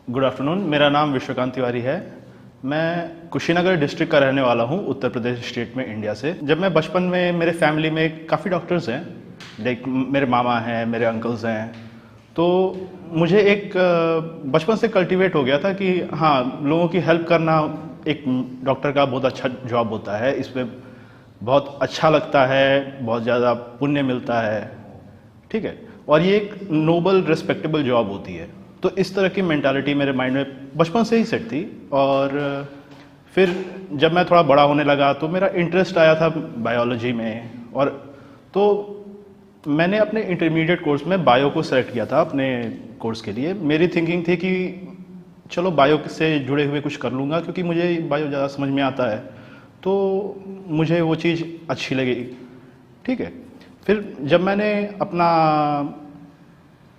Good afternoon. मेरा नाम विश्वकांत तिवारी है। मैं कुशीनगर डिस्ट्रिक्ट का रहने वाला हूँ, उत्तर प्रदेश स्टेट में, इंडिया से। जब मैं बचपन में, मेरे फैमिली में काफ़ी डॉक्टर्स हैं, लाइक मेरे मामा हैं, मेरे अंकल्स हैं, तो मुझे एक बचपन से कल्टीवेट हो गया था कि हाँ, लोगों की हेल्प करना एक डॉक्टर का बहुत अच्छा जॉब होता है। इसमें बहुत अच्छा लगता है, बहुत ज़्यादा पुण्य मिलता है, ठीक है, और ये एक नोबल रिस्पेक्टेबल जॉब होती है। तो इस तरह की मेंटालिटी मेरे माइंड में बचपन से ही सेट थी। और फिर जब मैं थोड़ा बड़ा होने लगा तो मेरा इंटरेस्ट आया था बायोलॉजी में, और तो मैंने अपने इंटरमीडिएट कोर्स में बायो को सेलेक्ट किया था अपने कोर्स के लिए। मेरी थिंकिंग थी कि चलो बायो से जुड़े हुए कुछ कर लूँगा, क्योंकि मुझे बायो ज़्यादा समझ में आता है, तो मुझे वो चीज़ अच्छी लगी, ठीक है। फिर जब मैंने अपना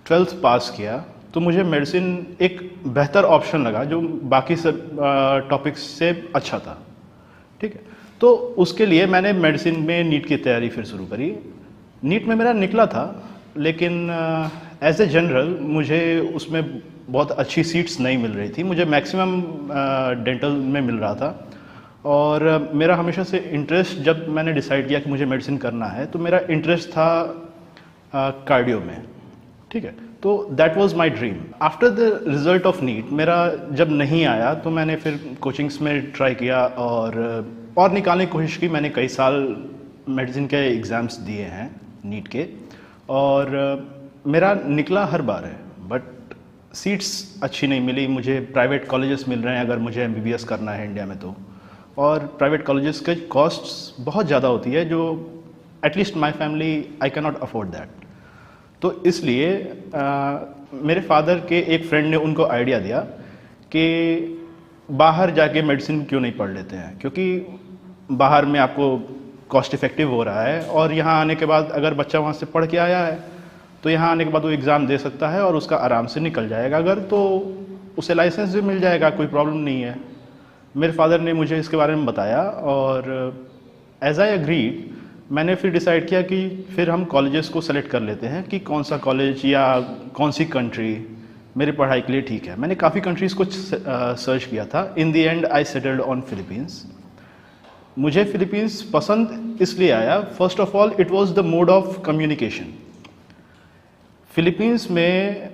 12th पास किया तो मुझे मेडिसिन एक बेहतर ऑप्शन लगा, जो बाकी सब टॉपिक्स से अच्छा था, ठीक है। तो उसके लिए मैंने मेडिसिन में नीट की तैयारी फिर शुरू करी। नीट में मेरा निकला था, लेकिन एज ए जनरल मुझे उसमें बहुत अच्छी सीट्स नहीं मिल रही थी। मुझे मैक्सिमम डेंटल में मिल रहा था, और मेरा हमेशा से इंटरेस्ट, जब मैंने डिसाइड किया कि मुझे मेडिसिन करना है, तो मेरा इंटरेस्ट था कार्डियो में, ठीक है। तो that was my dream. After the result of NEET मेरा जब नहीं आया तो मैंने फिर कोचिंग्स में ट्राई किया और निकालने की कोशिश की। मैंने कई साल मेडिसिन के एग्ज़ाम्स दिए हैं नीट के, और मेरा निकला हर बार है, बट सीट्स अच्छी नहीं मिली। मुझे प्राइवेट कॉलेजेस मिल रहे हैं अगर मुझे MBBS करना है इंडिया में तो, और प्राइवेट कॉलेजेस के कॉस्ट्स बहुत ज़्यादा होती है, जो at least my family I can not afford that. तो इसलिए मेरे फादर के एक फ्रेंड ने उनको आइडिया दिया कि बाहर जाके मेडिसिन क्यों नहीं पढ़ लेते हैं, क्योंकि बाहर में आपको कॉस्ट इफ़ेक्टिव हो रहा है, और यहाँ आने के बाद अगर बच्चा वहाँ से पढ़ के आया है तो यहाँ आने के बाद वो एग्ज़ाम दे सकता है और उसका आराम से निकल जाएगा। अगर तो उसे लाइसेंस भी मिल जाएगा, कोई प्रॉब्लम नहीं है। मेरे फादर ने मुझे इसके बारे में बताया, और एज आई एग्रीड, मैंने फिर डिसाइड किया कि फिर हम कॉलेजेस को सेलेक्ट कर लेते हैं कि कौन सा कॉलेज या कौन सी कंट्री मेरी पढ़ाई के लिए ठीक है। मैंने काफ़ी कंट्रीज़ को सर्च किया था। In the end I settled on Philippines. मुझे फिलीपींस पसंद इसलिए आया, first of all it was the mode of communication. Philippines में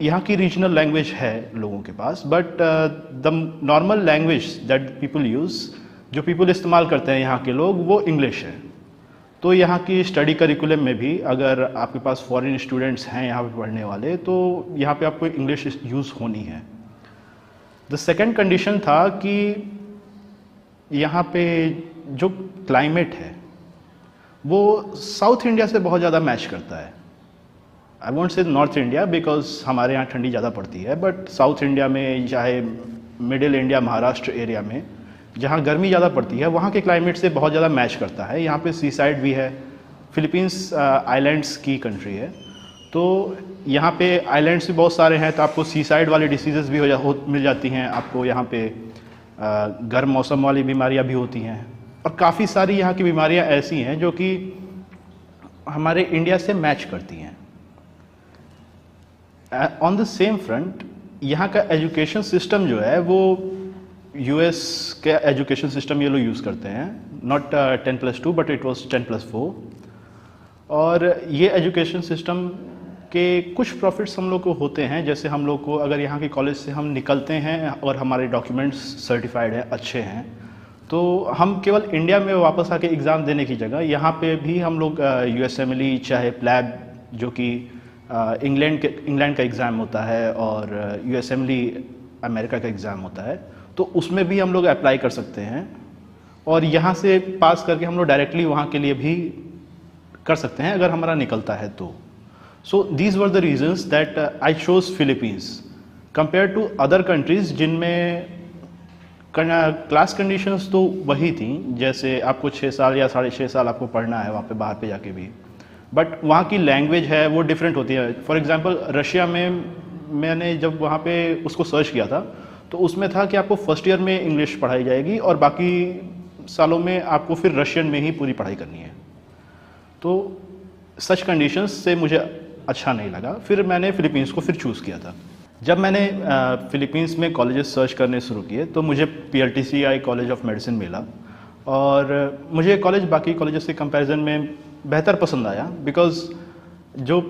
यहाँ की रीजनल लैंग्वेज है लोगों के पास, but the normal language that people use, जो पीपल इस्तेमाल करते हैं यहाँ के लोग, वो इंग्लिश है। तो यहाँ की स्टडी करिकुलम में भी अगर आपके पास फॉरेन स्टूडेंट्स हैं यहाँ पे पढ़ने वाले, तो यहाँ पे आपको इंग्लिश यूज़ होनी है। द सेकंड कंडीशन था कि यहाँ पे जो क्लाइमेट है वो साउथ इंडिया से बहुत ज़्यादा मैच करता है। आई वॉन्ट से नॉर्थ इंडिया, बिकॉज हमारे यहाँ ठंडी ज़्यादा पड़ती है, बट साउथ इंडिया में, चाहे मिडिल इंडिया, महाराष्ट्र एरिया में जहाँ गर्मी ज़्यादा पड़ती है, वहाँ के क्लाइमेट से बहुत ज़्यादा मैच करता है। यहाँ पे सी साइड भी है। फिलीपींस आइलैंड्स की कंट्री है, तो यहाँ पे आइलैंड्स भी बहुत सारे हैं, तो आपको सी साइड वाली डिसीज़ेज़ भी मिल जाती हैं। आपको यहाँ पे गर्म मौसम वाली बीमारियाँ भी होती हैं, और काफ़ी सारी यहाँ की बीमारियाँ ऐसी हैं जो कि हमारे इंडिया से मैच करती हैं। ऑन द सेम फ्रंट, यहाँ का एजुकेशन सिस्टम जो है वो US के एजुकेशन सिस्टम ये लोग यूज़ करते हैं, नॉट 10+2 बट इट वाज 10+4। और ये एजुकेशन सिस्टम के कुछ प्रॉफिट्स हम लोग को होते हैं, जैसे हम लोग को अगर यहाँ के कॉलेज से हम निकलते हैं और हमारे डॉक्यूमेंट्स सर्टिफाइड हैं, अच्छे हैं, तो हम केवल इंडिया में वापस आके एग्ज़ाम देने की जगह यहाँ पे भी हम लोग USMLE, चाहे प्लैब, जो कि इंग्लैंड का एग्ज़ाम होता है, और USMLE अमेरिका का एग्ज़ाम होता है, तो उसमें भी हम लोग अप्लाई कर सकते हैं, और यहाँ से पास करके हम लोग डायरेक्टली वहाँ के लिए भी कर सकते हैं अगर हमारा निकलता है तो। So these were the reasons that I chose Philippines compare to other countries, जिनमें क्लास कंडीशंस तो वही थी, जैसे आपको 6 साल या 6.5 साल आपको पढ़ना है वहाँ पे बाहर पे जाके भी, बट वहाँ की लैंग्वेज है वो डिफरेंट होती है। फॉर एग्जांपल रशिया में मैंने जब वहाँ पे उसको सर्च किया था, तो उसमें था कि आपको फर्स्ट ईयर में इंग्लिश पढ़ाई जाएगी और बाकी सालों में आपको फिर रशियन में ही पूरी पढ़ाई करनी है। तो सच कंडीशंस से मुझे अच्छा नहीं लगा, फिर मैंने फिलीपींस को फिर चूज़ किया था। जब मैंने फिलीपींस में कॉलेजेस सर्च करने शुरू किए तो मुझे PLTCI कॉलेज ऑफ मेडिसिन मिला और मुझे कॉलेज बाकी कॉलेजेस के कंपैरिजन में बेहतर पसंद आया बिकॉज़ जो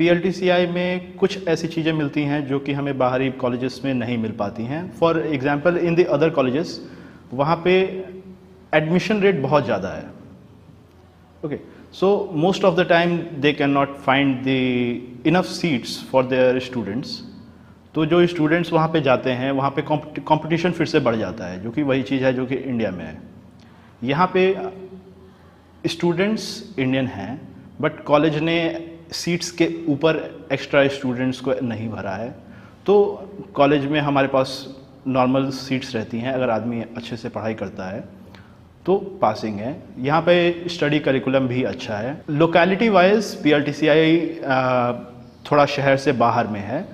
PLTCI में कुछ ऐसी चीज़ें मिलती हैं जो कि हमें बाहरी कॉलेजेस में नहीं मिल पाती हैं। For example in the other colleges वहाँ पे एडमिशन रेट बहुत ज़्यादा है। Okay, so most of the time they can not find the enough seats for their students. तो जो स्टूडेंट्स वहाँ पे जाते हैं वहाँ पे कंपटीशन फिर से बढ़ जाता है, जो कि वही चीज़ है जो कि इंडिया में है। यहाँ पे स्टूडेंट्स इंडियन हैं बट कॉलेज ने सीट्स के ऊपर एक्स्ट्रा स्टूडेंट्स को नहीं भरा है। तो कॉलेज में हमारे पास नॉर्मल सीट्स रहती हैं, अगर आदमी अच्छे से पढ़ाई करता है तो पासिंग है। यहाँ पे स्टडी करिकुलम भी अच्छा है। लोकेलिटी वाइज PLTCI थोड़ा शहर से बाहर में है।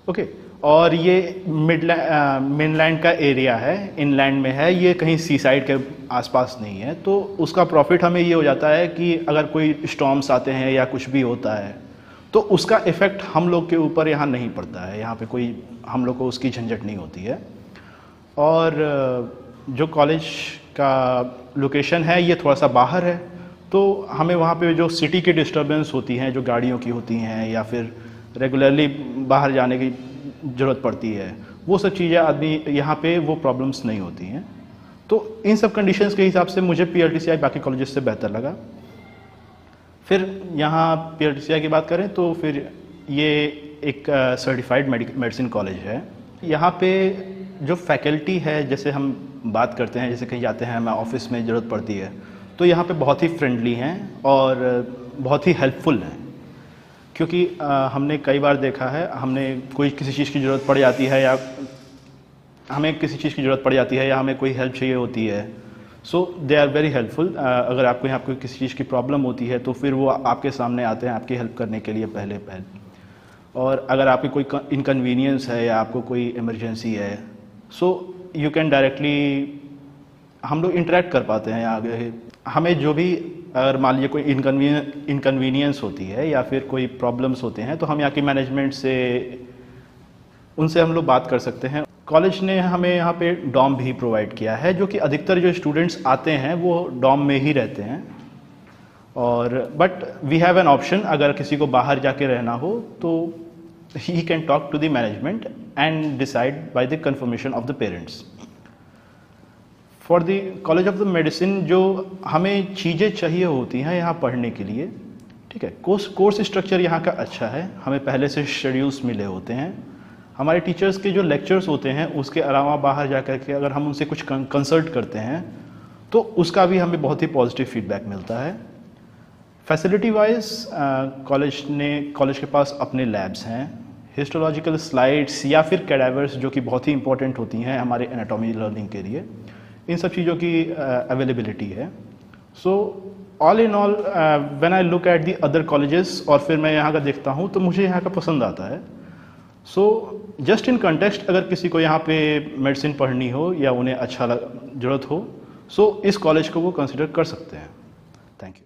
ओके, और ये मेनलैंड का एरिया है, इनलैंड में है, ये कहीं सी साइड के आसपास नहीं है। तो उसका प्रॉफिट हमें ये हो जाता है कि अगर कोई स्टॉर्म्स आते हैं या कुछ भी होता है तो उसका इफ़ेक्ट हम लोग के ऊपर यहाँ नहीं पड़ता है। यहाँ पे कोई हम लोग को उसकी झंझट नहीं होती है। और जो कॉलेज का लोकेशन है ये थोड़ा सा बाहर है, तो हमें वहाँ पे जो सिटी की डिस्टर्बेंस होती हैं, जो गाड़ियों की होती हैं या फिर रेगुलरली बाहर जाने की ज़रूरत पड़ती है, वो सब चीज़ें आदमी यहाँ पे वो प्रॉब्लम्स नहीं होती हैं। तो इन सब कंडीशंस के हिसाब से मुझे PLTCI बाकी कॉलेजेस से बेहतर लगा। फिर यहाँ PLTCI की बात करें तो फिर ये एक सर्टिफाइड मेडिसिन कॉलेज है। यहाँ पे जो फैकल्टी है, जैसे हम बात करते हैं, जैसे कहीं जाते हैं हमें ऑफिस में ज़रूरत पड़ती है, तो यहाँ पे बहुत ही फ्रेंडली हैं और बहुत ही हेल्पफुल हैं। क्योंकि हमने कई बार देखा है, हमने कोई किसी चीज़ की ज़रूरत पड़ जाती है या हमें किसी चीज़ की ज़रूरत पड़ जाती है या हमें कोई हेल्प चाहिए होती है, सो दे आर वेरी हेल्पफुल। अगर आपको यहाँ कोई किसी चीज़ की प्रॉब्लम होती है तो फिर वो आपके सामने आते हैं आपकी हेल्प करने के लिए पहले। और अगर आपकी कोई इनकन्वीनियंस है या आपको कोई इमरजेंसी है, सो यू कैन डायरेक्टली हम लोग इंटरेक्ट कर पाते हैं आगे। हमें जो भी अगर मान लीजिए कोई इनकन्वीनियंस होती है या फिर कोई प्रॉब्लम्स होते हैं तो हम यहाँ की मैनेजमेंट से उनसे हम लोग बात कर सकते हैं। कॉलेज ने हमें यहाँ पे डॉम भी प्रोवाइड किया है, जो कि अधिकतर जो स्टूडेंट्स आते हैं वो डॉम में ही रहते हैं। और but we have an option, अगर किसी को बाहर जाके रहना हो तो he can talk to the management and decide by the confirmation of the parents. For the college of the medicine जो हमें चीज़ें चाहिए होती हैं यहाँ पढ़ने के लिए, ठीक है, कोर्स स्ट्रक्चर यहाँ का अच्छा है। हमें पहले से शेड्यूल्स मिले होते हैं। हमारे टीचर्स के जो लेक्चर्स होते हैं उसके अलावा बाहर जा कर के अगर हम उनसे कुछ कंसल्ट करते हैं तो उसका भी हमें बहुत ही पॉजिटिव फीडबैक मिलता है। फैसिलिटी वाइज कॉलेज के पास अपने लैब्स हैं, हिस्टोलॉजिकल स्लाइड्स या फिर कैडावर्स जो कि बहुत ही इंपॉर्टेंट होती हैं हमारे एनाटॉमी लर्निंग के लिए, इन सब चीज़ों की अवेलेबिलिटी है। So all in all when I look at the other colleges और फिर मैं यहाँ का देखता हूँ तो मुझे यहाँ का पसंद आता है। सो जस्ट इन कंटेक्स्ट अगर किसी को यहाँ पे मेडिसिन पढ़नी हो या उन्हें अच्छा ज़रूरत हो, सो इस कॉलेज को वो कंसिडर कर सकते हैं। Thank you.